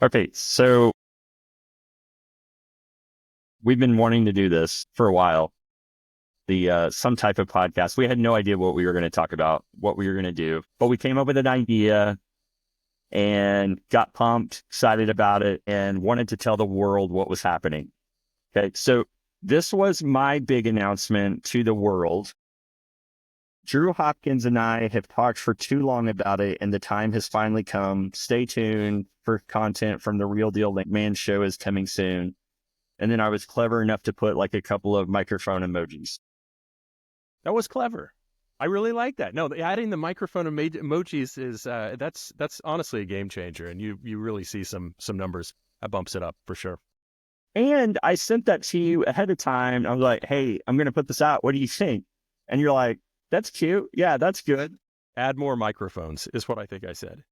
Okay, so we've been wanting to do this for a while. The some type of podcast. We had no idea what we were going to talk about, what we were going to do, but we came up with an idea and got pumped, excited about it, and wanted to tell the world what was happening. Okay, so this was my big announcement to the world. Drew Hopkins and I have talked for too long about it, and the time has finally come. Stay tuned for content from the Real Deal Landman Show is coming soon. And then I was clever enough to put like a couple of microphone emojis. That was clever. I really like that. No, adding the microphone emojis is that's honestly a game changer, and you really see some numbers. That bumps it up for sure. And I sent that to you ahead of time. I was like, hey, I'm going to put this out. What do you think? And you're like, that's cute. Yeah, that's good. Add more microphones is what I think I said.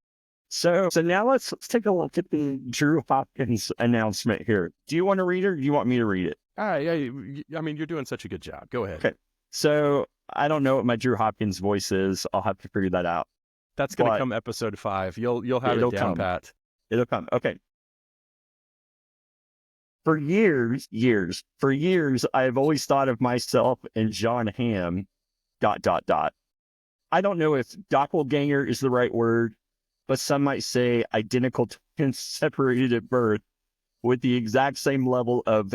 So now let's take a look at the Drew Hopkins announcement here. Do you want to read it or do you want me to read it? I mean, you're doing such a good job. Go ahead. Okay. So I don't know what my Drew Hopkins voice is. I'll have to figure that out. That's going to come episode 5. You'll have it down pat. It'll come. Okay. For years, I've always thought of myself and John Hamm, ... I don't know if doppelganger is the right word, but some might say identical twins separated at birth with the exact same level of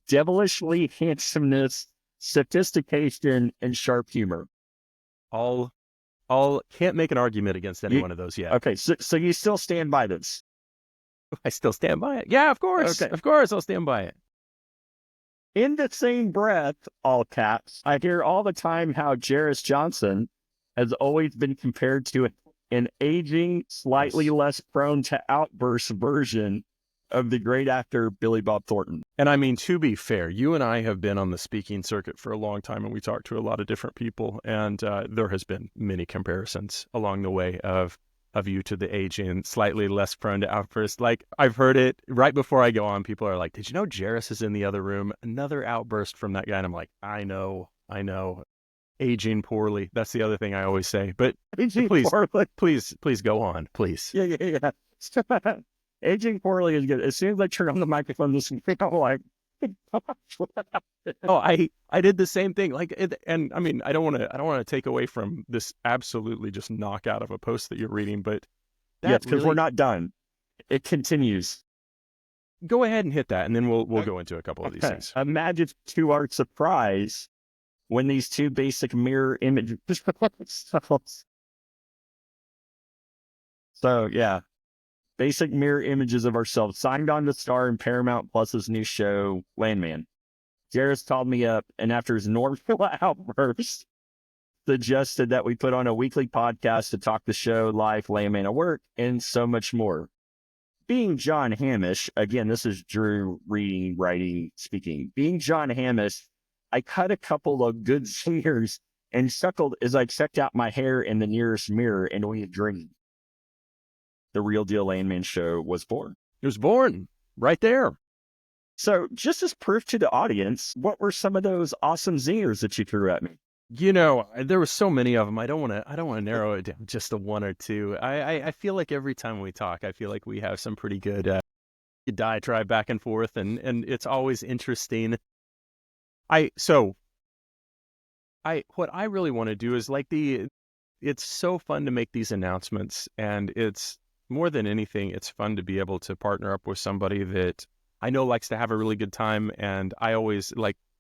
devilishly handsomeness, sophistication, and sharp humor. I'll can't make an argument against any one of those yet. Okay, so you still stand by this? I still stand by it. Yeah, of course. Okay. Of course, I'll stand by it. In the same breath, all caps, I hear all the time how Jerris Johnson has always been compared to an aging, slightly less prone to outbursts version of the great actor Billy Bob Thornton. And I mean, to be fair, you and I have been on the speaking circuit for a long time, and we talked to a lot of different people, and there has been many comparisons along the way of you to the aging, slightly less prone to outbursts. Like, I've heard it right before I go on. People are like, did you know Jerris is in the other room? Another outburst from that guy. And I'm like, I know. Aging poorly. That's the other thing I always say. But please go on, please. Yeah. Aging poorly is good. As soon as I turn on the microphone, this I'm like, oh, I did the same thing. Like, and I mean, I don't want to take away from this absolutely just knockout of a post that you're reading, but yes, because we're not done. It continues. Go ahead and hit that, and then we'll go into a couple of these things. Imagine to our surprise when these two basic mirror images. So yeah. Basic mirror images of ourselves signed on to star in Paramount Plus's new show, Landman. Jerris called me up, and after his normal outburst, suggested that we put on a weekly podcast to talk the show, life, Landman at work, and so much more. Being John Hammish, again, this is Drew reading, writing, speaking. Being John Hammish, I cut a couple of good singers and chuckled as I checked out my hair in the nearest mirror, and we had dreamed. The Real Deal Landman Show was born. It was born right there. So just as proof to the audience, what were some of those awesome zingers that you threw at me? You know, there were so many of them. I don't want to narrow it down just to one or two. I feel like every time we talk, I feel like we have some pretty good diatribe back and forth, and it's always interesting. What I really want to do is it's so fun to make these announcements, and it's more than anything, it's fun to be able to partner up with somebody that I know likes to have a really good time. And I always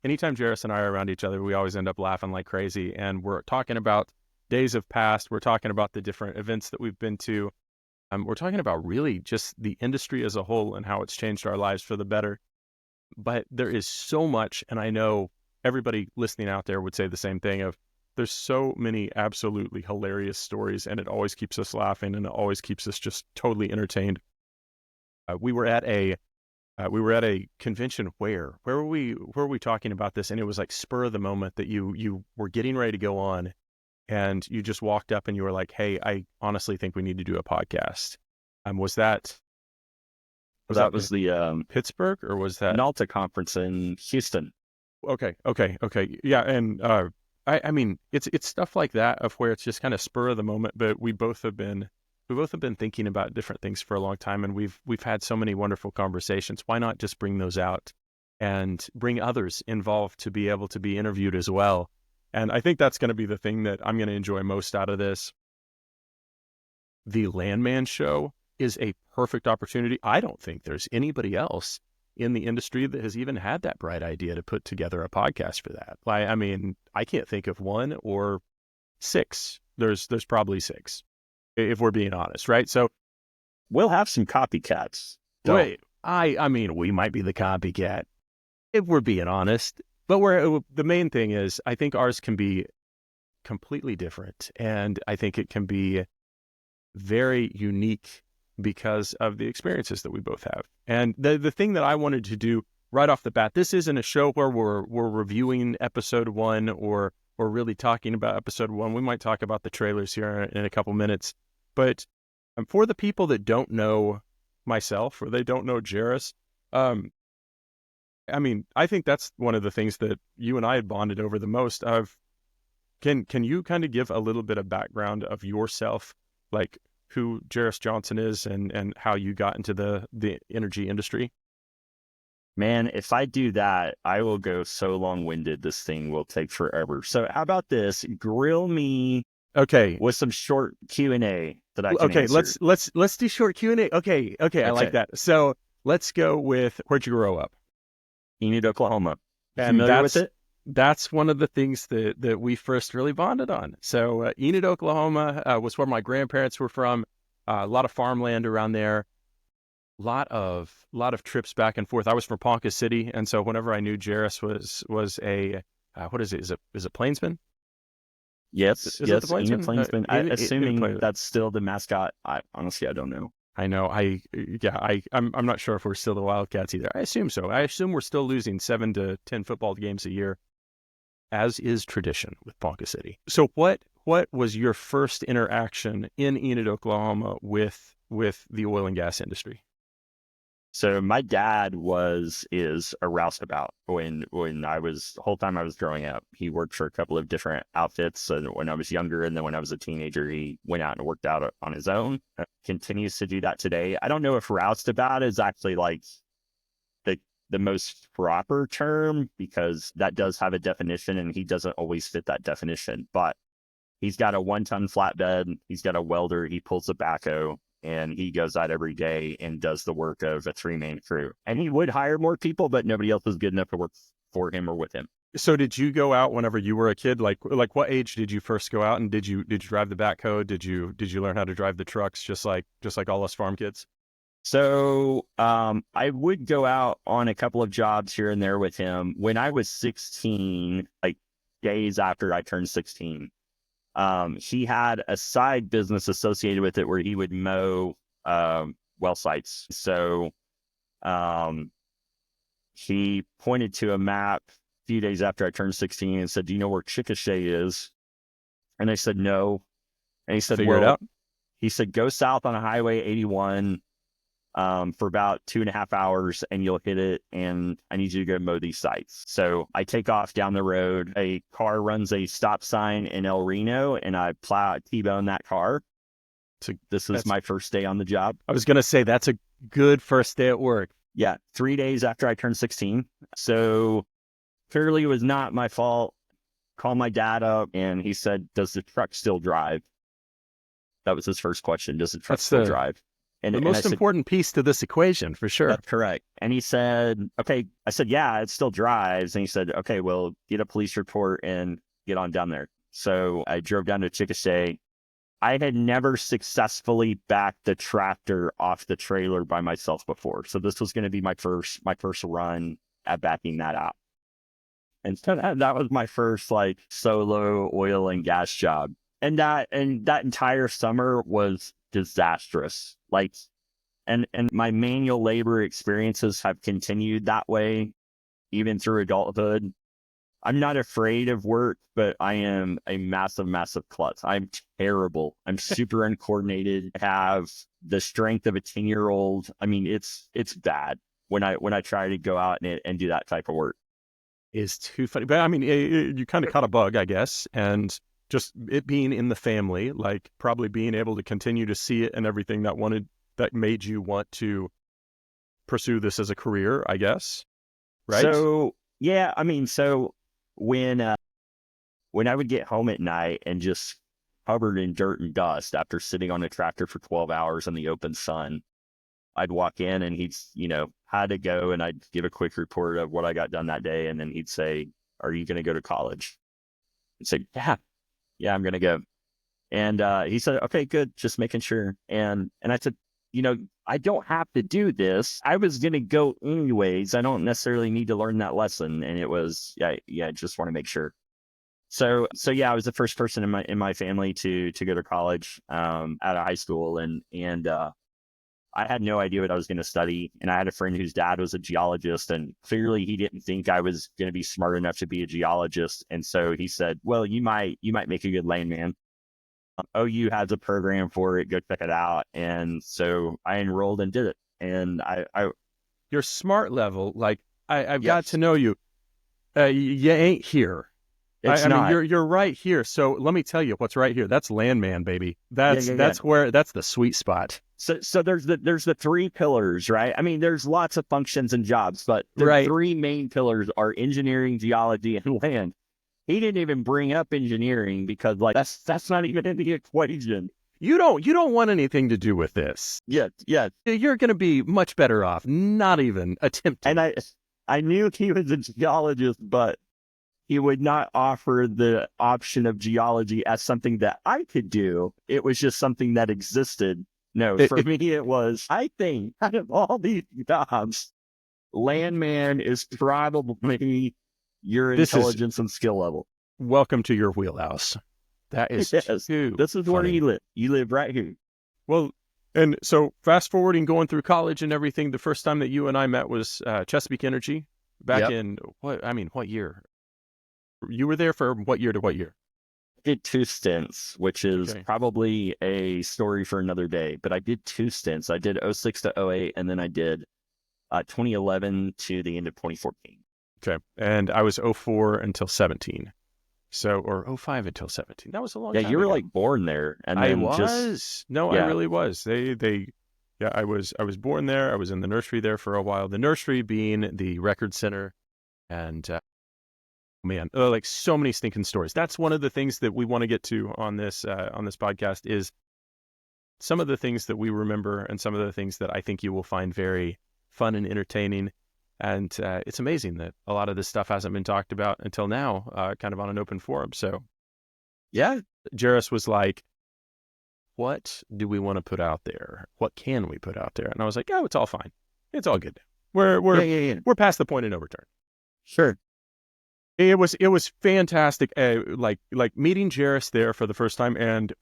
anytime Jerris and I are around each other, we always end up laughing like crazy. And we're talking about days of past. We're talking about the different events that we've been to. We're talking about really just the industry as a whole and how it's changed our lives for the better. But there is so much, and I know everybody listening out there would say the same thing of, there's so many absolutely hilarious stories, and it always keeps us laughing, and it always keeps us just totally entertained. We were at a We were at a convention where were we? Where were we talking about this? And it was like spur of the moment that you were getting ready to go on, and you just walked up and you were like, "Hey, I honestly think we need to do a podcast." Was that was That that was the Pittsburgh or was that? NALTA conference in Houston. Okay. Yeah, and I mean, it's stuff like that of where it's just kind of spur of the moment, but we both have been thinking about different things for a long time, and we've had so many wonderful conversations. Why not just bring those out and bring others involved to be able to be interviewed as well? And I think that's going to be the thing that I'm going to enjoy most out of this. The Landman Show is a perfect opportunity. I don't think there's anybody else in the industry that has even had that bright idea to put together a podcast for that. I mean, I can't think of one or six. There's probably six, if we're being honest, right? So We'll have some copycats. wait, I mean, we might be the copycat if we're being honest. But the main thing is, I think ours can be completely different, and I think it can be very unique because of the experiences that we both have. And the thing that I wanted to do right off the bat, this isn't a show where we're reviewing episode one or really talking about episode one. We might talk about the trailers here in a couple minutes, but for the people that don't know myself or they don't know Jerris, I mean, I think that's one of the things that you and I had bonded over the most. Can you kind of give a little bit of background of yourself, like who Jerris Johnson is and how you got into the energy industry? Man, if I do that, I will go so long-winded. This thing will take forever. So how about this? Grill me Okay. with some short Q&A that I can Okay, answer. let's do short Q&A. Okay, I like that. So let's go with where'd you grow up? Enid, Oklahoma. And Familiar with it? that's one of the things that we first really bonded on. So Enid, Oklahoma was where my grandparents were from. A lot of farmland around there. Lot of trips back and forth. I was from Ponca City, and so whenever I knew Jerris was a what is it? Is it Plainsman? Yes, Is it the yes, Enid Plainsman? Plainsman. Enid Assuming Plainsman. that's still the mascot. Honestly, I don't know. I know. I'm not sure if we're still the Wildcats either. I assume so. I assume we're still losing 7 to 10 football games a year, as is tradition with Ponca City. So what was your first interaction in Enid, Oklahoma with the oil and gas industry? So my dad is a roustabout when I was the whole time I was growing up. He worked for a couple of different outfits when I was younger, and then when I was a teenager, he went out and worked out on his own. Continues to do that today. I don't know if roustabout is actually like the most proper term because that does have a definition, and he doesn't always fit that definition. But he's got a 1-ton flatbed. He's got a welder. He pulls a backhoe. And he goes out every day and does the work of a 3-man crew. And he would hire more people, but nobody else was good enough to work for him or with him. So did you go out whenever you were a kid? Like what age did you first go out, and did you drive the backhoe? Did you learn how to drive the trucks just like all us farm kids? So I would go out on a couple of jobs here and there with him. When I was 16, like days after I turned 16, he had a side business associated with it where he would mow well sites. So he pointed to a map a few days after I turned 16 and said, "Do you know where Chickasha is?" And I said, "No." And he said, Figure it out. He said, "Go south on Highway 81 for about 2.5 hours and you'll hit it. And I need you to go mow these sites." So I take off down the road. A car runs a stop sign in El Reno and I T-bone that car. So this is my first day on the job. I was going to say that's a good first day at work. Yeah. 3 days after I turned 16. So clearly it was not my fault. Called my dad up and he said, "Does the truck still drive?" That was his first question. Does the truck still drive? And the most important piece to this equation, for sure. That's correct. And he said, "Okay." I said, "Yeah, it still drives." And he said, "Okay, well, get a police report and get on down there." So I drove down to Chickasha. I had never successfully backed the tractor off the trailer by myself before. So this was going to be my first run at backing that out. And so that was my first like solo oil and gas job. And that entire summer was disastrous. Like And my manual labor experiences have continued that way, even through adulthood. I'm not afraid of work, but I am a massive, massive klutz. I'm terrible. I'm super uncoordinated. I have the strength of a 10-year-old. I mean, it's bad when I try to go out and do that type of work. Is too funny. But I mean, you kind of caught a bug, I guess, and just it being in the family, like probably being able to continue to see it and everything that made you want to pursue this as a career, I guess, right? So yeah, I mean, so when I would get home at night and just covered in dirt and dust after sitting on a tractor for 12 hours in the open sun, I'd walk in and he'd, had to go, and I'd give a quick report of what I got done that day. And then he'd say, "Are you going to go to college?" I'd say, yeah, I'm going to go. And he said, "Okay, good. Just making sure." And I said, I don't have to do this. I was going to go anyways. I don't necessarily need to learn that lesson. And it was, I just want to make sure. So yeah, I was the first person in my family to go to college out of high school, and I had no idea what I was going to study. And I had a friend whose dad was a geologist, and clearly he didn't think I was going to be smart enough to be a geologist. And so he said, "Well, you might make a good landman. OU has a program for it. Go check it out." And so I enrolled and did it. And I Your smart level, like I've got yes, to know you. You ain't here. it's I mean, not. you're right here. So let me tell you what's right here. That's landman, baby. Yeah, That's yeah, yeah. that's the sweet spot. So there's the three pillars, right? I mean, there's lots of functions and jobs, but the Right. three main pillars are engineering, geology, and land. He didn't even bring up engineering because like that's not even in the equation. You don't want anything to do with this. Yeah. You're going to be much better off not even And attempting. I knew he was a geologist, but he would not offer the option of geology as something that I could do. It was just something that existed. No, It, for it, me, it was, I think, out of all these jobs, landman is probably your this is intelligence and skill level. welcome to your wheelhouse. That is Yes, too this is where you funny. live. You live right here. Well, and so fast forwarding, going through college and everything, the first time that you and I met was Chesapeake Energy back Yep. in what year? You were there for what year to what year? Did two stints, which is Okay. probably a story for another day, but I did two stints. I did '06 to '08, and then I did 2011 to the end of 2014. Okay. And I was '04 until 17. So, or '05 until 17. That was a long Yeah, time you were ago. like born there, and I then just was. No, I yeah. really was. Yeah, I was born there. I was in the nursery there for a while. The nursery being the record center, and man, like so many stinking stories. That's one of the things that we want to get to on this podcast is some of the things that we remember and some of the things that I think you will find very fun and entertaining. And it's amazing that a lot of this stuff hasn't been talked about until now, kind of on an open forum. So Yeah, Jerris was like, what do we want to put out there? What can we put out there? And I was like, oh, it's all fine. It's all good. We're yeah, we're yeah, yeah. we're past the point of no return. Sure. It was fantastic. Like meeting Jerris there for the first time, and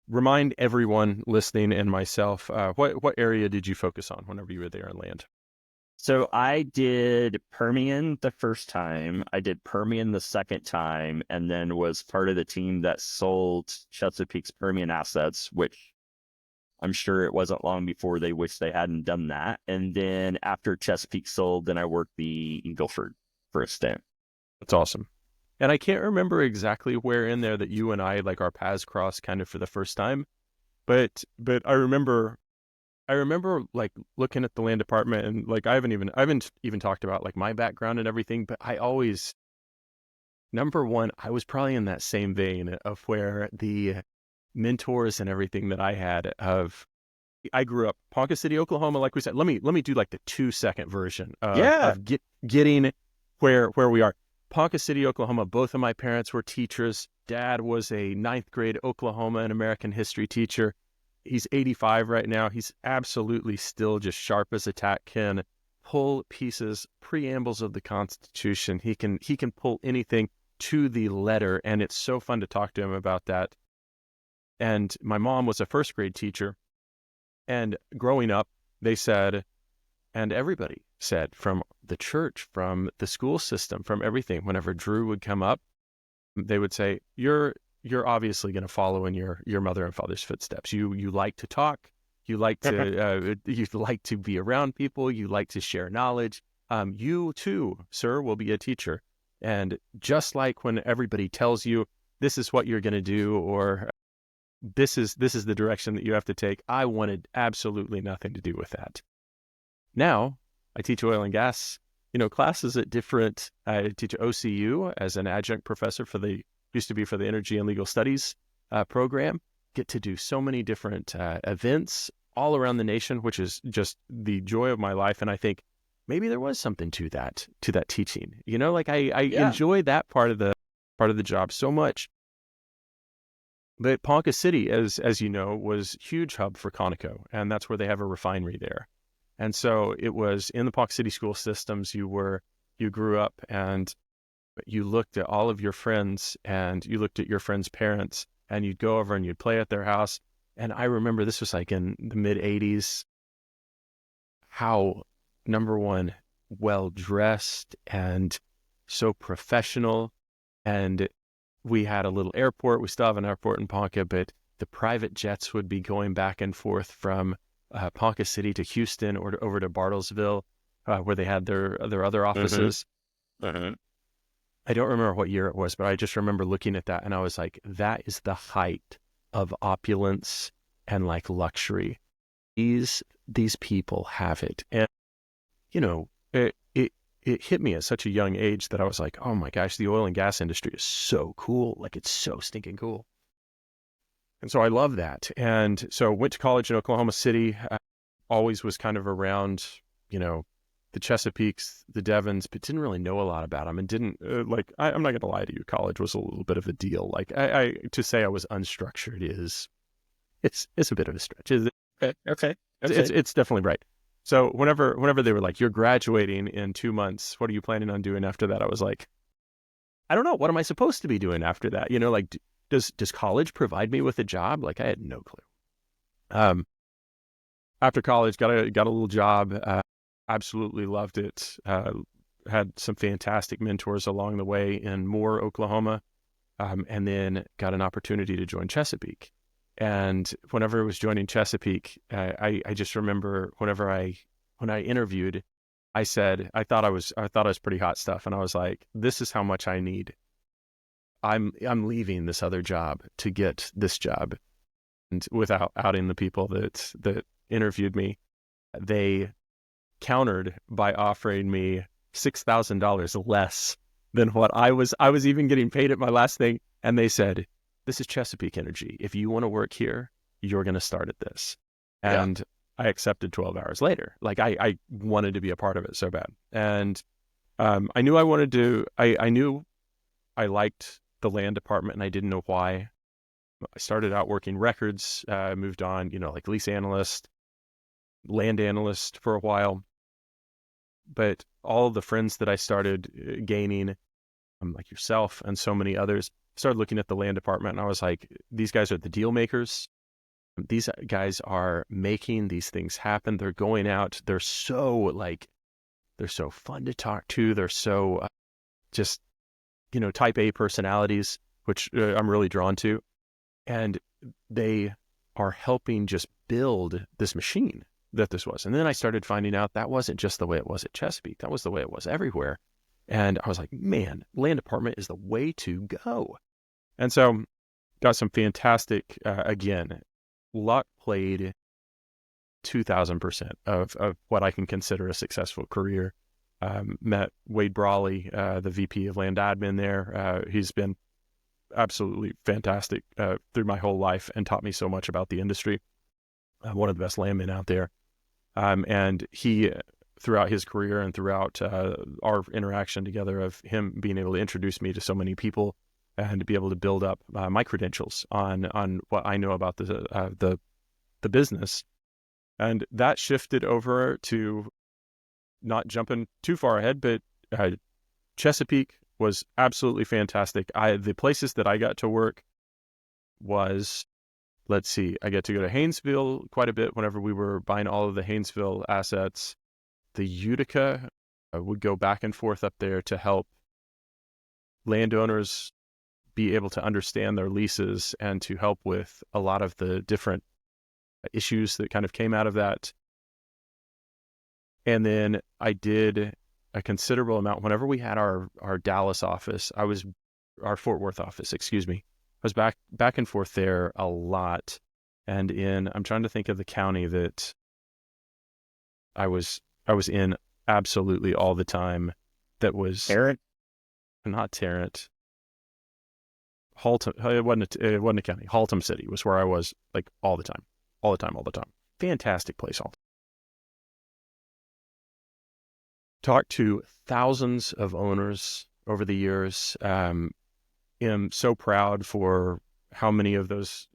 remind everyone listening and myself, what area did you focus on whenever you were there on land? So I did Permian the first time. I did Permian the second time, and then was part of the team that sold Chesapeake's Permian assets, which I'm sure it wasn't long before they wished they hadn't done that. And then after Chesapeake sold, then I worked the Eagleford for a stint. That's awesome. And I can't remember exactly where in there that you and I like our paths crossed kind of for the first time, but I remember like looking at the land department and like I haven't even talked about like my background and everything, but I always number one, I was probably in that same vein of where the mentors and everything that I had of I grew up Ponca City, Oklahoma, like we said. Let me do like the 2-second version Yeah. of getting where we are. Ponca City, Oklahoma, both of my parents were teachers. Dad was a ninth grade Oklahoma and American history teacher. He's 85 right now. He's absolutely still just sharp as a tack, can pull pieces, preambles of the Constitution. He can pull anything to the letter, and it's so fun to talk to him about that. And my mom was a first grade teacher, And growing up, they said, and everybody said, from the church, from the school system, from everything, whenever Drew would come up, they would say, you're obviously going to follow in your mother and father's footsteps. You like to talk, you like to be around people, you like to share knowledge. You too, sir, will be a teacher. And just like when everybody tells you this is what you're going to do, or this is the direction that you have to take, I wanted absolutely nothing to do with that. Now I teach oil and gas, classes at different. I teach OCU as an adjunct professor used to be for the Energy and Legal Studies program. Get to do so many different events all around the nation, which is just the joy of my life. And I think maybe there was something to that teaching. I enjoy that part of the job so much. But Ponca City, as you know, was a huge hub for Conoco, and that's where they have a refinery there. And so it was in the Ponca City school systems. You grew up, and you looked at all of your friends, and you looked at your friends' parents, and you'd go over and you'd play at their house. And I remember this was like in the mid 80s, how, number one, well dressed and so professional. And we had a little airport. We still have an airport in Ponca, but the private jets would be going back and forth from Ponca City to Houston or over to Bartlesville, where they had their other offices. Mm-hmm. I don't remember what year it was, but I just remember looking at that and I was like, that is the height of opulence and like luxury. These people have it. And, it hit me at such a young age that I was like, oh my gosh, the oil and gas industry is so cool. Like, it's so stinking cool. And so I love that. And so went to college in Oklahoma City, always was kind of around, the Chesapeakes, the Devons, but didn't really know a lot about them, and didn't I'm not going to lie to you. College was a little bit of a deal. Like I to say I was unstructured it's a bit of a stretch. Okay. It's definitely right. So whenever they were like, you're graduating in 2 months, what are you planning on doing after that? I was like, I don't know. What am I supposed to be doing after that? Does college provide me with a job? Like, I had no clue. After college, got a little job. Absolutely loved it. Had some fantastic mentors along the way in Moore, Oklahoma, and then got an opportunity to join Chesapeake. And whenever I was joining Chesapeake, I just remember when I interviewed, I said I thought I was pretty hot stuff, and I was like, this is how much I need. I'm leaving this other job to get this job. And without outing the people that interviewed me, they countered by offering me $6,000 less than what I was even getting paid at my last thing. And they said, this is Chesapeake Energy. If you want to work here, you're going to start at this. And I accepted 12 hours later. Like, I wanted to be a part of it so bad. And I knew I knew I liked the land department, and I didn't know why. I started out working records, moved on, like lease analyst, land analyst for a while. But all the friends that I started gaining, like yourself and so many others, started looking at the land department, and I was like, these guys are the deal makers. These guys are making these things happen. They're going out. They're so fun to talk to. They're so just, type A personalities, which I'm really drawn to. And they are helping just build this machine that this was. And then I started finding out that wasn't just the way it was at Chesapeake. That was the way it was everywhere. And I was like, man, land department is the way to go. And so got some fantastic, again, luck played 2,000% of what I can consider a successful career. Met Wade Brawley, the VP of land admin there. He's been absolutely fantastic through my whole life and taught me so much about the industry. One of the best landmen out there. And he, throughout his career and throughout our interaction together, of him being able to introduce me to so many people and to be able to build up my credentials on what I know about the business. And that shifted over to, not jumping too far ahead, but Chesapeake was absolutely fantastic. The places that I got to work was let's see, I get to go to Haynesville quite a bit whenever we were buying all of the Haynesville assets. The Utica, I would go back and forth up there to help landowners be able to understand their leases and to help with a lot of the different issues that kind of came out of that. And then I did a considerable amount whenever we had our Dallas office. Our Fort Worth office, excuse me. I was back and forth there a lot. And I'm trying to think of the county that I was in absolutely all the time. That was Tarrant? Not Tarrant. Haltom. It wasn't a county. Haltom City was where I was, like, all the time. Fantastic place. Talked to thousands of owners over the years. Am so proud for how many of those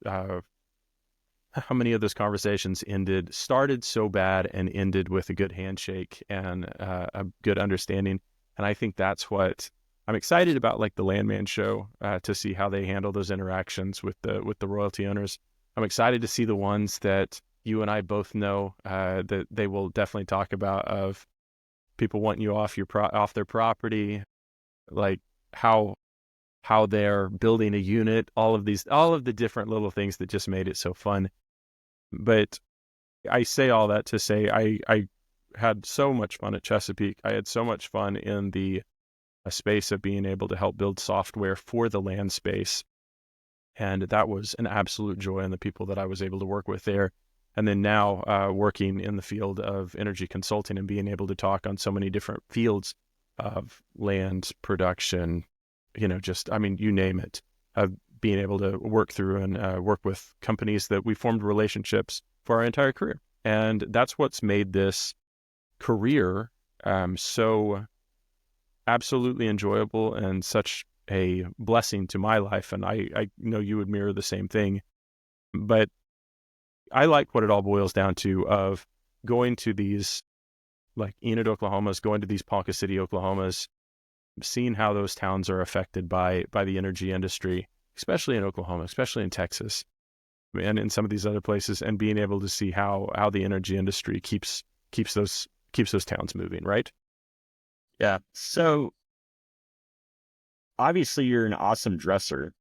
conversations started so bad and ended with a good handshake and a good understanding. And I think that's what I'm excited about, like the Landman Show, to see how they handle those interactions with the royalty owners. I'm excited to see the ones that you and I both know that they will definitely talk about, of people wanting you off their property, like how they're building a unit, all of the different little things that just made it so fun. But I say all that to say I had so much fun at Chesapeake. I had so much fun in the space of being able to help build software for the land space. And that was an absolute joy, and the people that I was able to work with there. And then now working in the field of energy consulting and being able to talk on so many different fields of land production, you name it, being able to work through and work with companies that we formed relationships for our entire career. And that's what's made this career so absolutely enjoyable and such a blessing to my life. And I know you would mirror the same thing. But I like what it all boils down to, of going to these, like Enid, Oklahomas, going to these Ponca City, Oklahomas, seeing how those towns are affected by the energy industry, especially in Oklahoma, especially in Texas, and in some of these other places, and being able to see how the energy industry keeps those towns moving, right? Yeah. So obviously you're an awesome dresser.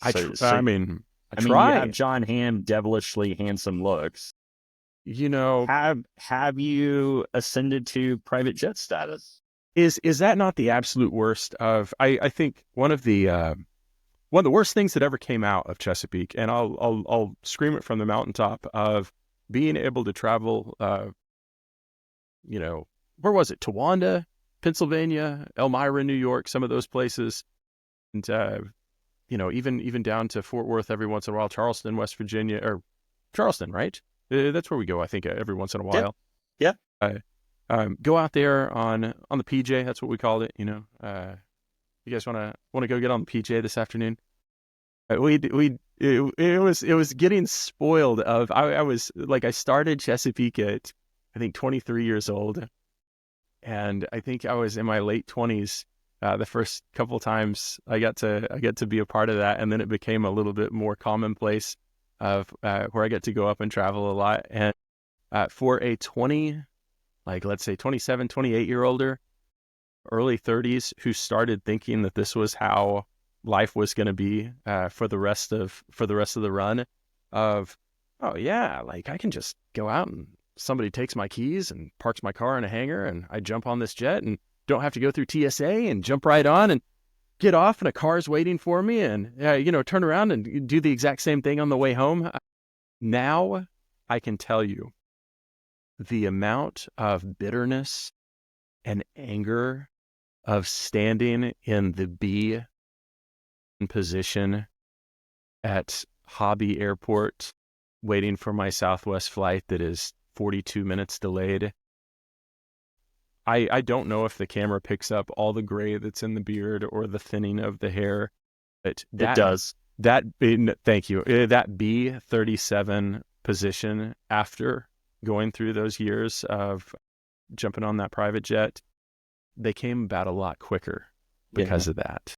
I I mean, you have John Hamm devilishly handsome looks. Have you ascended to private jet status? Is that not the absolute worst of? I think one of the worst things that ever came out of Chesapeake, and I'll scream it from the mountaintop, of being able to travel. Where was it? Towanda, Pennsylvania, Elmira, New York, some of those places, and even down to Fort Worth every once in a while, Charleston, West Virginia, or Charleston, right? That's where we go, I think, every once in a while. Yeah. Go out there on the PJ. That's what we called it. You guys want to go get on the PJ this afternoon? It was getting spoiled. I started Chesapeake at, I think, 23 years old, and I think I was in my late 20s. The first couple times I got to be a part of that, and then it became a little bit more commonplace of where I get to go up and travel a lot. And for a 27, 28-year-older, early 30s, who started thinking that this was how life was going to be for the rest of the run, of, oh yeah, like I can just go out and somebody takes my keys and parks my car in a hangar, and I jump on this jet and don't have to go through TSA, and jump right on and get off, and a car's waiting for me, and turn around and do the exact same thing on the way home. Now I can tell you the amount of bitterness and anger of standing in the B position at Hobby Airport waiting for my Southwest flight that is 42 minutes delayed. I don't know if the camera picks up all the gray that's in the beard or the thinning of the hair, but It does. Thank you. That B37 position, after going through those years of jumping on that private jet, they came about a lot quicker because of that.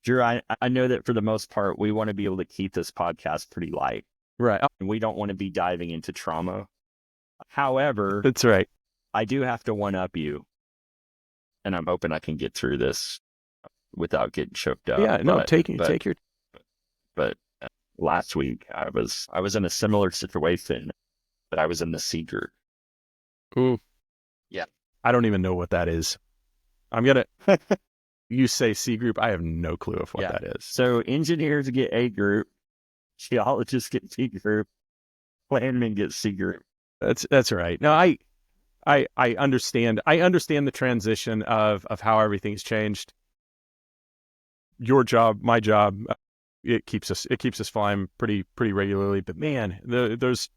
Drew, I know that for the most part, we want to be able to keep this podcast pretty light. Right. Oh, and we don't want to be diving into trauma. However, that's right. I do have to one up you, and I'm hoping I can get through this without getting choked up. Yeah. No, take your. But last week I was in a similar situation, but I was in the C group. Ooh, Yeah. I don't even know what that is. I'm gonna. You say C group, I have no clue of what that is. So engineers get A group, geologists get C group, landmen get C group. That's right. No, I understand. I understand the transition of how everything's changed. Your job, my job, it keeps us flying pretty regularly. But man, there's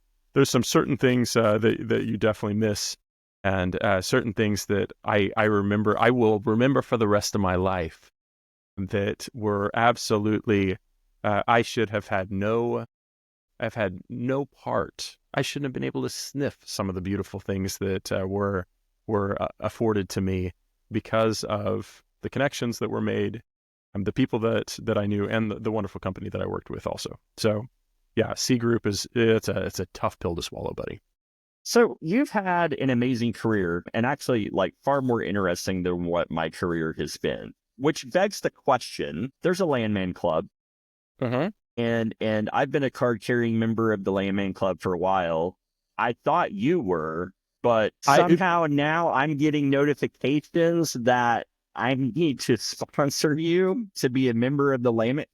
some certain things that you definitely miss, and certain things that I will remember for the rest of my life that were absolutely I should have had no I've had no part. I shouldn't have been able to sniff some of the beautiful things that were afforded to me because of the connections that were made, the people that I knew, and the wonderful company that I worked with also. So, yeah, C Group it's a tough pill to swallow, buddy. So you've had an amazing career, and actually, like, far more interesting than what my career has been. Which begs the question: there's a Landman Club. Uh-huh. And I've been a card carrying member of the Landman Club for a while. I thought you were, but somehow now I'm getting notifications that I need to sponsor you to be a member of the Landman.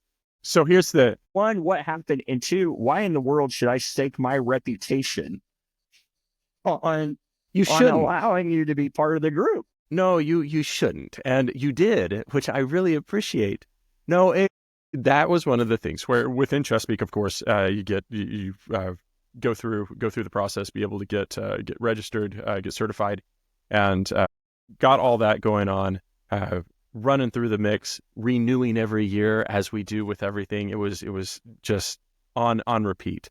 So here's the one, what happened? And two, why in the world should I stake my reputation on allowing you to be part of the group? No, you shouldn't. And you did, which I really appreciate. No, that was one of the things where within Chesapeake, of course, you go through the process, be able to get registered, get certified, and got all that going on, running through the mix, renewing every year as we do with everything. It was just on repeat.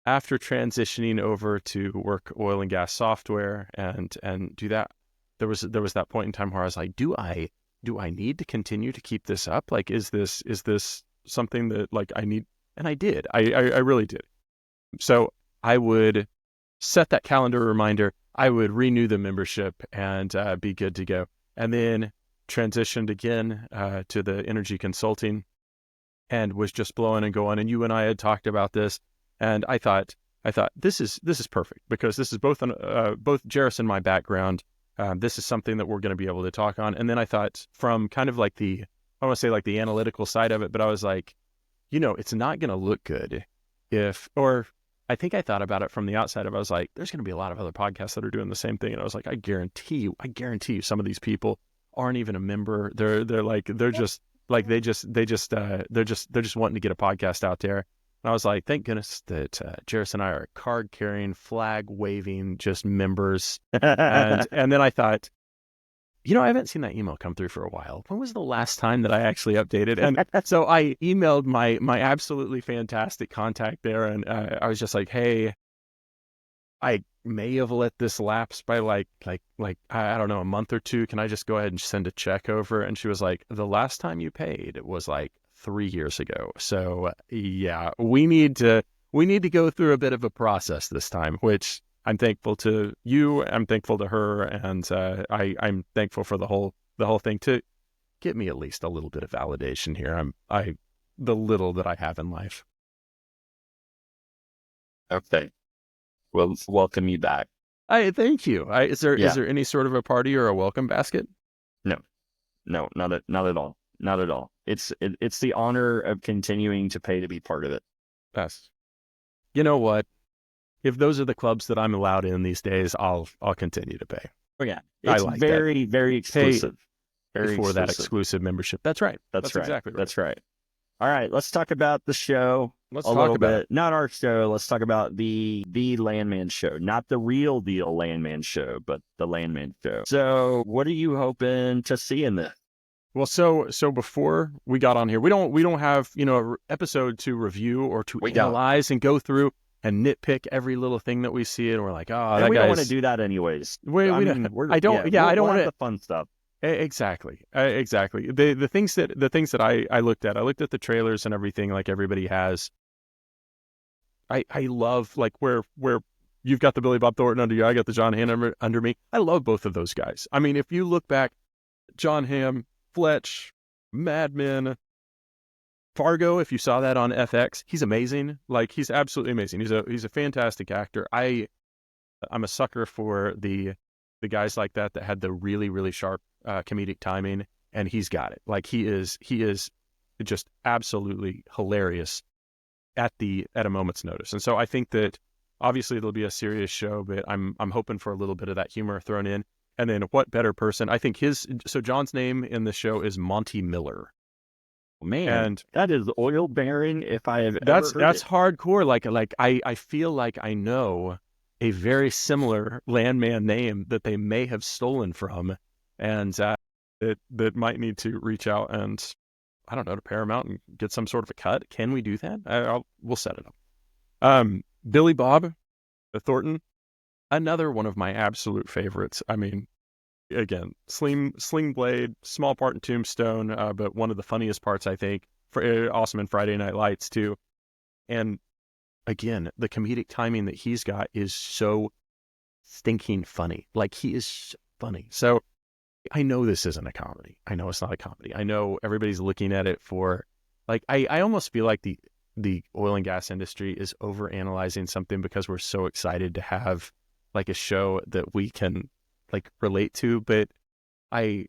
After transitioning over to work oil and gas software and do that, there was that point in time where I was like, do I need to continue to keep this up? Like, is this something that, like, I need? And I did. I really did. So I would set that calendar reminder. I would renew the membership and be good to go. And then transitioned again to the energy consulting and was just blowing and going. And you and I had talked about this, and I thought this is perfect because this is both Jerris and my background. This is something that we're going to be able to talk on. And then I thought, from kind of like I want to say like the analytical side of it, but I was like, it's not going to look good or I think I thought about it from the outside of, I was like, there's going to be a lot of other podcasts that are doing the same thing. And I was like, I guarantee you, some of these people aren't even a member. They're just wanting to get a podcast out there. And I was like, thank goodness that Jerris and I are card carrying, flag waving, just members. and then I thought, I haven't seen that email come through for a while. When was the last time that I actually updated? And so I emailed my absolutely fantastic contact there, and I was just like, hey, I may have let this lapse by like I don't know, a month or two. Can I just go ahead and send a check over? And she was like, the last time you paid was like 3 years ago. So yeah, we need to go through a bit of a process this time, which I'm thankful to you. I'm thankful to her, and I'm thankful for the whole thing to get me at least a little bit of validation here. The little that I have in life. Okay, well, welcome you back. Thank you. Is there any sort of a party or a welcome basket? No, not at all. Not at all. It's the honor of continuing to pay to be part of it. Yes. You know what? If those are the clubs that I'm allowed in these days, I'll continue to pay. Oh yeah, it's very exclusive. Very for that exclusive membership. That's right. That's right. Exactly right. That's right. All right, let's talk about the show. Let's talk about it. Not our show. Let's talk about the Landman Show, not the Real Deal Landman Show, but the Landman Show. So, what are you hoping to see in this? Well, so before we got on here, we don't have an episode to review or to analyze and go through and nitpick every little thing that we see, and we're like, and we don't want to do that anyways. I don't want to. The fun stuff. Exactly. The things that I looked at the trailers and everything, like everybody has. I love like where you've got the Billy Bob Thornton under you, I got the John Hamm under me. I love both of those guys. I mean, if you look back, John Hamm, Fletch, Mad Men, Fargo, if you saw that on FX, he's amazing. Like he's absolutely amazing. He's a fantastic actor. I'm a sucker for the guys like that had the really really sharp comedic timing, and he's got it. Like he is just absolutely hilarious at a moment's notice. And so I think that obviously it'll be a serious show, but I'm hoping for a little bit of that humor thrown in. And then what better person? I think John's name in the show is Monty Miller. Man, And that is oil bearing if I have ever heard that's it. hardcore. Like I feel like I know a very similar landman name that they may have stolen from, and that might need to reach out and I don't know, to Paramount and get some sort of a cut. Can we do that? We'll set it up. Billy Bob Thornton, another one of my absolute favorites. I mean, again, Sling Blade, small part in Tombstone, but one of the funniest parts, I think, awesome in Friday Night Lights too. And again, the comedic timing that he's got is so stinking funny. Like he is so funny. So I know this isn't a comedy. I know it's not a comedy. I know everybody's looking at it for like I almost feel like the oil and gas industry is overanalyzing something because we're so excited to have like a show that we can like relate to, but like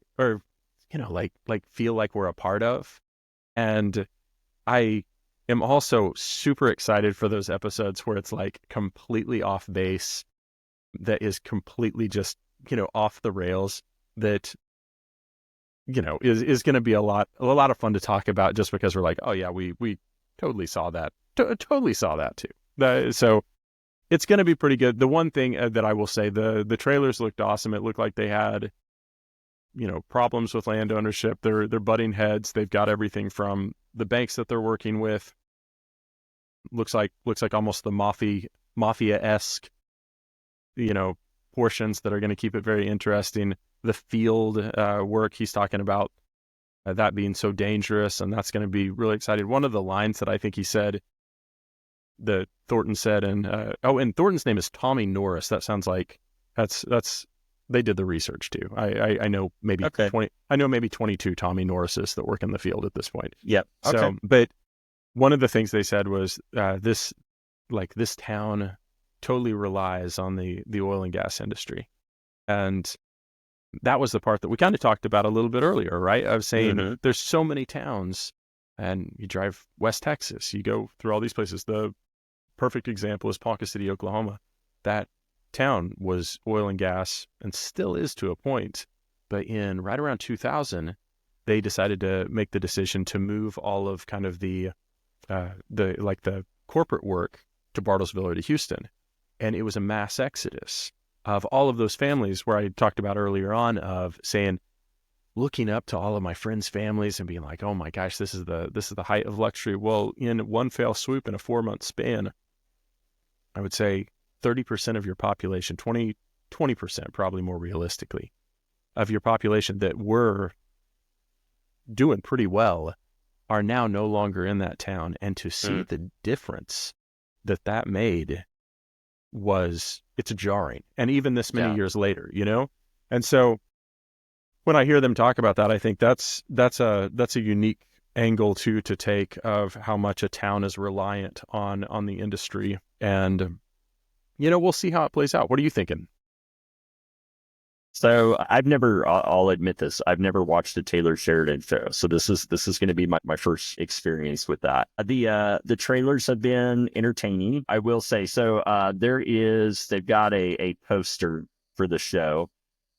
feel like we're a part of. And I am also super excited for those episodes where it's like completely off base, that is completely just, off the rails, that, is going to be a lot of fun to talk about just because we're like, oh yeah, we totally saw that. Totally saw that too. So it's going to be pretty good. The one thing that I will say, the trailers looked awesome. It looked like they had, problems with land ownership. They're butting heads. They've got everything from the banks that they're working with. Looks like almost the mafia-esque, portions that are going to keep it very interesting. The field work he's talking about, that being so dangerous, and that's going to be really exciting. One of the lines that I think he said, that Thornton said, and Thornton's name is Tommy Norris. That sounds like that's they did the research too. I know maybe Okay. 20. I know maybe 22 Tommy Norrises that work in the field at this point. Yep. So, Okay. but one of the things they said was this town totally relies on the oil and gas industry, and that was the part that we kind of talked about a little bit earlier, right? I was saying there's so many towns, and you drive West Texas, you go through all these places. The perfect example is Ponca City, Oklahoma. That town was oil and gas and still is to a point, but in right around 2000, they decided to make the decision to move all of kind of the corporate work to Bartlesville or to Houston. And it was a mass exodus of all of those families where I talked about earlier on, of saying, looking up to all of my friends' families and being like, oh my gosh, this is the height of luxury. Well, in one fell swoop in a 4-month span, I would say 30% of your population, 20% probably more realistically, of your population that were doing pretty well are now no longer in that town. And to see the difference that made it's jarring. And even this many years later, And so when I hear them talk about that, I think that's a unique angle to take of how much a town is reliant on the industry. And, we'll see how it plays out. What are you thinking? So I'll admit this, I've never watched a Taylor Sheridan show. So this is going to be my first experience with that. The trailers have been entertaining, I will say. So they've got a poster for the show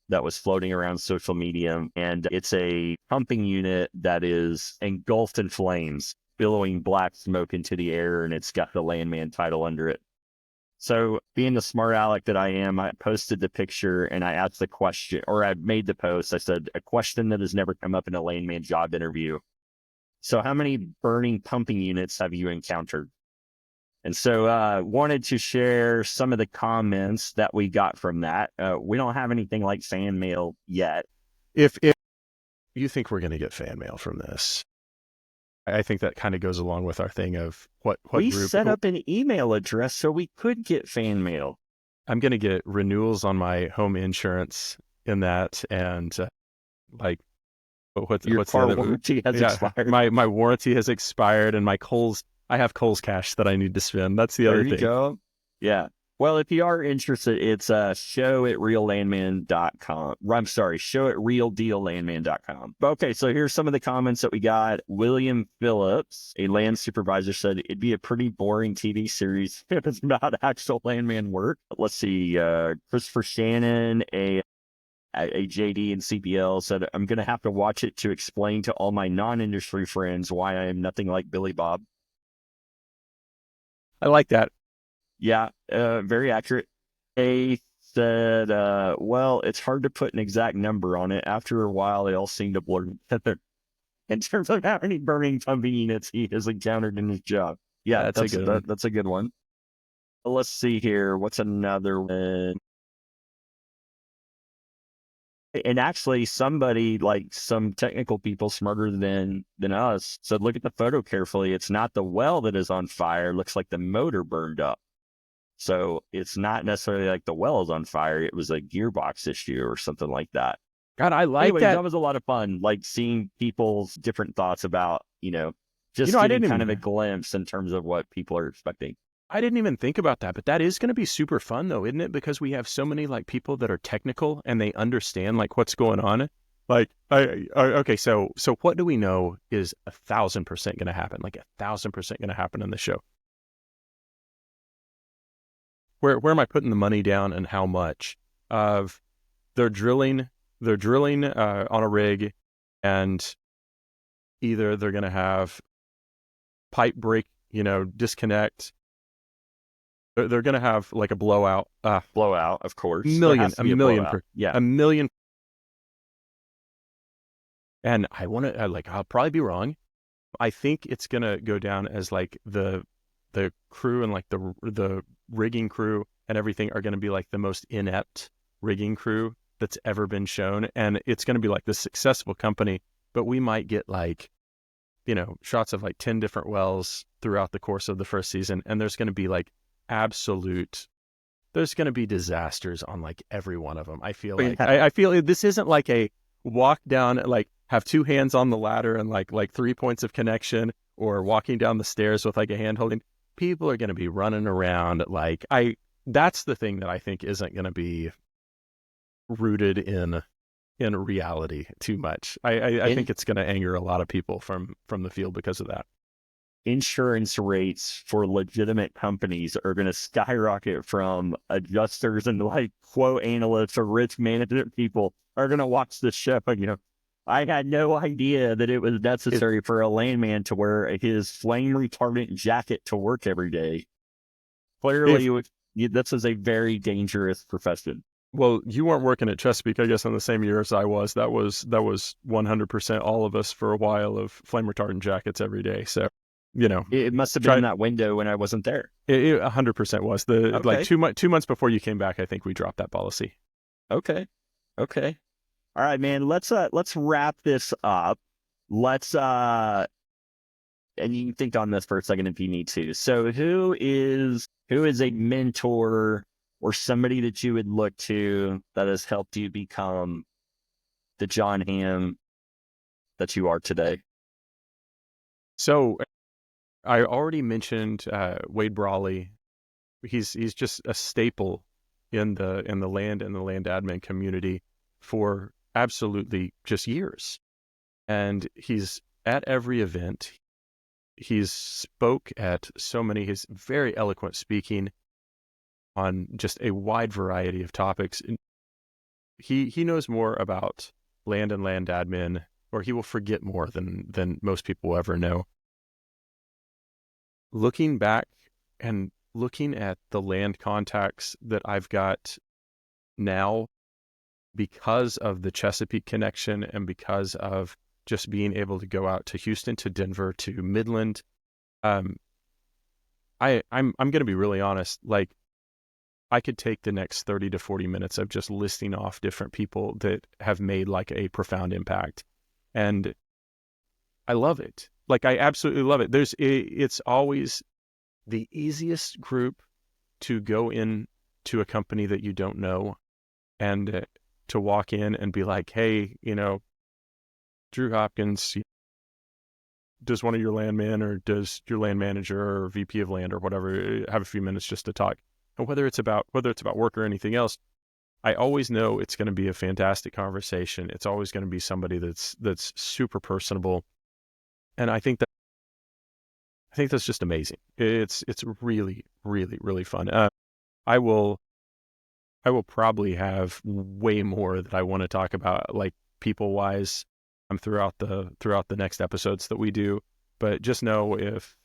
that was floating around social media, and it's a pumping unit that is engulfed in flames, billowing black smoke into the air, and it's got the Landman title under it. So being the smart aleck that I am, I posted the picture and I asked the question, or I made the post. I said, a question that has never come up in a Landman job interview. So how many burning pumping units have you encountered? And so wanted to share some of the comments that we got from that. We don't have anything like fan mail yet. If you think we're going to get fan mail from this, I think that kind of goes along with our thing of what We group. set up an email address so we could get fan mail. I'm going to get renewals on my home insurance in that, and like what's Your what's the car other? warranty has expired. My warranty has expired, and my Kohl's. I have Kohl's cash that I need to spend. That's the There other you thing. go. Yeah. Well, if you are interested, it's show@reallandman.com. I'm sorry, show@realdeallandman.com. Okay, so here's some of the comments that we got. William Phillips, a land supervisor, said it'd be a pretty boring TV series if it's about actual landman work. Let's see. Christopher Shannon, a JD and CPL, said, I'm going to have to watch it to explain to all my non-industry friends why I am nothing like Billy Bob. I like that. Yeah, very accurate. They said, well, it's hard to put an exact number on it. After a while, they all seem to blur together. In terms of how many burning pumping units he has encountered in his job. Yeah, That's a good one. That's a good one. Let's see here. What's another one? And actually, somebody, like some technical people smarter than us, said, look at the photo carefully. It's not the well that is on fire. It looks like the motor burned up. So it's not necessarily like the well is on fire. It was a gearbox issue or something like that. God, I like Anyways, that. that was a lot of fun, like seeing people's different thoughts about, just I getting didn't kind even, of a glimpse in terms of what people are expecting. I didn't even think about that, but that is going to be super fun though, isn't it? Because we have so many like people that are technical and they understand like what's going on. Like, okay, so what do we know is 1,000% going to happen? Like 1,000% going to happen in the show. Where am I putting the money down and how much? Of they're drilling on a rig, and either they're going to have pipe break, disconnect. They're going to have like a blowout. Blowout, of course. A million. And I want to like, I'll probably be wrong. I think it's going to go down as like the crew and like the rigging crew and everything are going to be like the most inept rigging crew that's ever been shown. And it's going to be like this successful company, but we might get like, shots of like 10 different wells throughout the course of the first season. And there's going to be like there's going to be disasters on like every one of them. I feel like, I feel this isn't like a walk down, like have two hands on the ladder and like 3 points of connection, or walking down the stairs with like a hand holding. People are going to be running around. That's the thing that I think isn't going to be rooted in reality too much. I think it's going to anger a lot of people from the field because of that. Insurance rates for legitimate companies are going to skyrocket from adjusters and like quote analysts or risk management people are going to watch the show. I had no idea that it was necessary for a landman to wear his flame retardant jacket to work every day. Clearly, this is a very dangerous profession. Well, you weren't working at Chesapeake, I guess, in the same year as I was. That was 100% all of us for a while of flame retardant jackets every day. So, it must have been in that window when I wasn't there. It 100% was like 2 months before you came back. I think we dropped that policy. Okay. All right, man, let's wrap this up. And you can think on this for a second if you need to. So who is a mentor or somebody that you would look to that has helped you become the John Hamm that you are today? So I already mentioned Wade Brawley. He's just a staple in the land and the land admin community for absolutely just years. And he's at every event. He's spoke at so many, he's very eloquent speaking on just a wide variety of topics. And he knows more about land and land admin, or he will forget more than most people will ever know. Looking back and looking at the land contacts that I've got now, because of the Chesapeake connection and because of just being able to go out to Houston, to Denver, to Midland, I'm going to be really honest. Like, I could take the next 30 to 40 minutes of just listing off different people that have made like a profound impact, and I love it. Like, I absolutely love it. It's always the easiest group to go in to a company that you don't know, and to walk in and be like, hey, Drew Hopkins, does one of your landmen or does your land manager or VP of land or whatever have a few minutes just to talk? And whether it's about work or anything else, I always know it's going to be a fantastic conversation. It's always going to be somebody that's super personable, and I think that's just amazing. It's really, really, really fun. I will probably have way more that I want to talk about, like people wise, throughout the next episodes that we do. But just know, if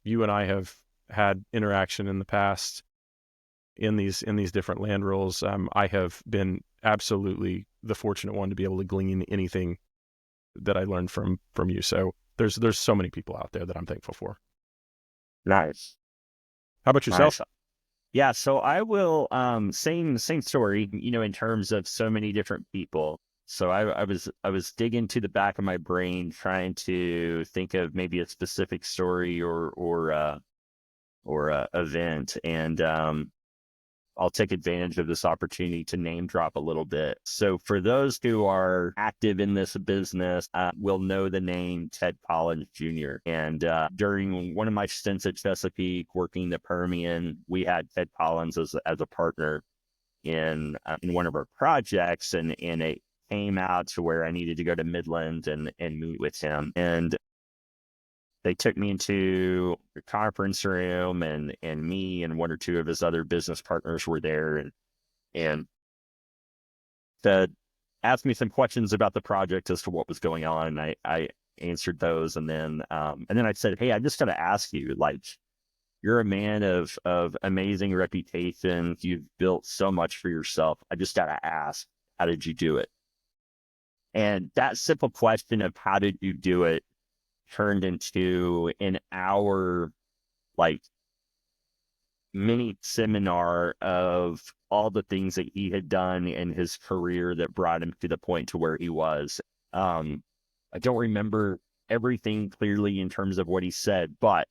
you and I have had interaction in the past in these different land roles, I have been absolutely the fortunate one to be able to glean anything that I learned from you. So there's so many people out there that I'm thankful for. Nice. How about yourself? Nice. Yeah, so I will same story, in terms of so many different people. So I was digging to the back of my brain trying to think of maybe a specific story or event, and I'll take advantage of this opportunity to name drop a little bit. So for those who are active in this business, will know the name Ted Collins Jr. And during one of my stints at Chesapeake working the Permian, we had Ted Collins as a partner in one of our projects, and it came out to where I needed to go to Midland and meet with him. And they took me into the conference room, and me and one or two of his other business partners were there, and said, asked me some questions about the project as to what was going on. And I answered those. And then I said, hey, I just got to ask you, like, you're a man of amazing reputation. You've built so much for yourself. I just got to ask, how did you do it? And that simple question of how did you do it turned into an hour, like, mini seminar of all the things that he had done in his career that brought him to the point to where he was. I don't remember everything clearly in terms of what he said, but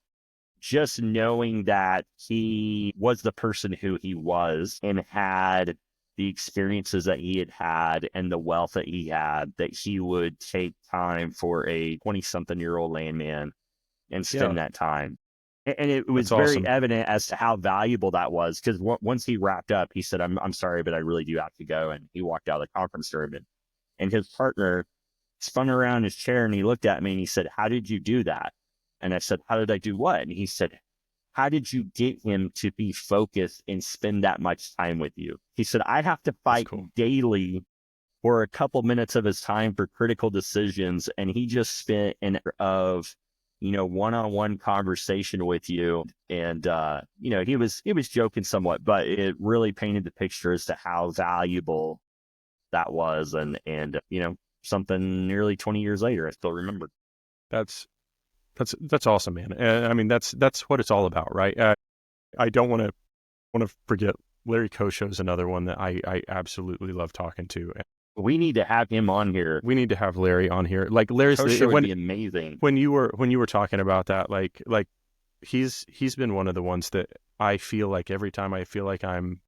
just knowing that he was the person who he was and had the experiences that he had had and the wealth that he had, that he would take time for a 20-something-year-old landman and spend that time. And it was That's very awesome. evident as to how valuable that was, because once he wrapped up, he said, I'm sorry, but I really do have to go. And he walked out of the conference room, and his partner spun around his chair and he looked at me and he said, how did you do that? And I said, how did I do what? And he said, how did you get him to be focused and spend that much time with you? He said, I have to That's fight cool. daily for a couple minutes of his time for critical decisions. And he just spent an hour of, one-on-one conversation with you. And, he was joking somewhat, but it really painted the picture as to how valuable that was. And, something nearly 20 years later, I still remember. That's awesome, man. I mean, that's what it's all about, right? I don't want to forget Larry Kosho's another one that I absolutely love talking to. We need to have him on here. We need to have Larry on here. Like, Larry's Kosho would be amazing. When you were talking about that, like he's been one of the ones that I feel like every time I feel like I'm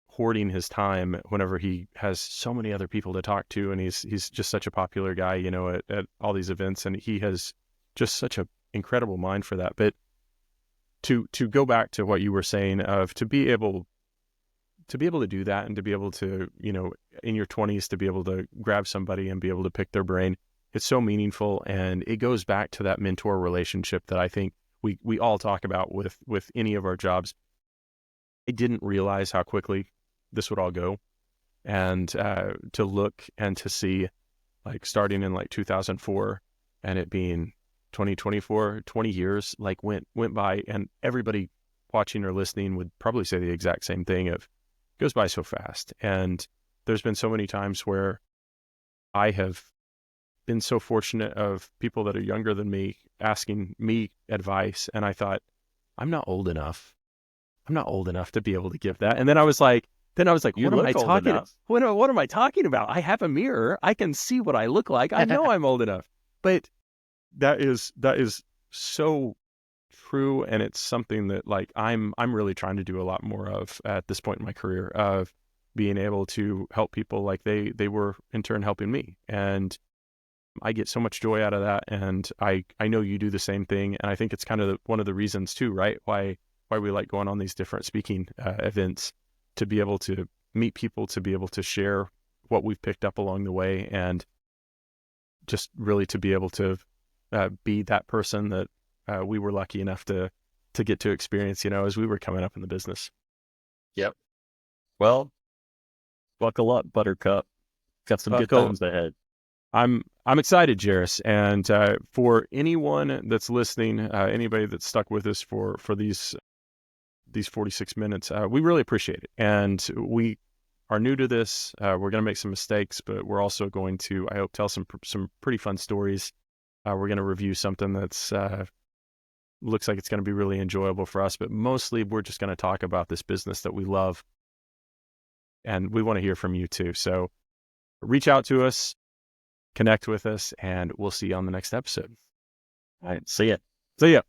hoarding his time, whenever he has so many other people to talk to, and he's just such a popular guy, at all these events, and he has just such an incredible mind for that. But to go back to what you were saying, of to be able to do that, and to be able to, in your 20s, to be able to grab somebody and be able to pick their brain, it's so meaningful. And it goes back to that mentor relationship that I think we all talk about with any of our jobs. I didn't realize how quickly this would all go. And to look and to see, like, starting in like 2004 and it being 2024, 20 years like went by, and everybody watching or listening would probably say the exact same thing of, goes by so fast. And there's been so many times where I have been so fortunate of people that are younger than me asking me advice, and I thought, I'm not old enough to be able to give that. And then I was like, You what am I look old talking? enough. What am I talking about? I have a mirror. I can see what I look like. I know I'm old enough. But that is so true, and it's something that like I'm really trying to do a lot more of at this point in my career, of being able to help people like they were in turn helping me, and I get so much joy out of that, and I know you do the same thing, and I think it's kind of one of the reasons too, right? Why we like going on these different speaking events, to be able to meet people, to be able to share what we've picked up along the way, and just really to be able to be that person that we were lucky enough to get to experience, as we were coming up in the business. Yep. Well, buckle up, Buttercup. Got some good Buckle. times ahead. I'm excited, Jerris, and for anyone that's listening, anybody that's stuck with us for these 46 minutes, we really appreciate it. And we are new to this. We're going to make some mistakes, but we're also going to, I hope, tell some pretty fun stories. We're going to review something that's looks like it's going to be really enjoyable for us, but mostly we're just going to talk about this business that we love, and we want to hear from you too. So reach out to us, connect with us, and we'll see you on the next episode. All right. See ya. See ya.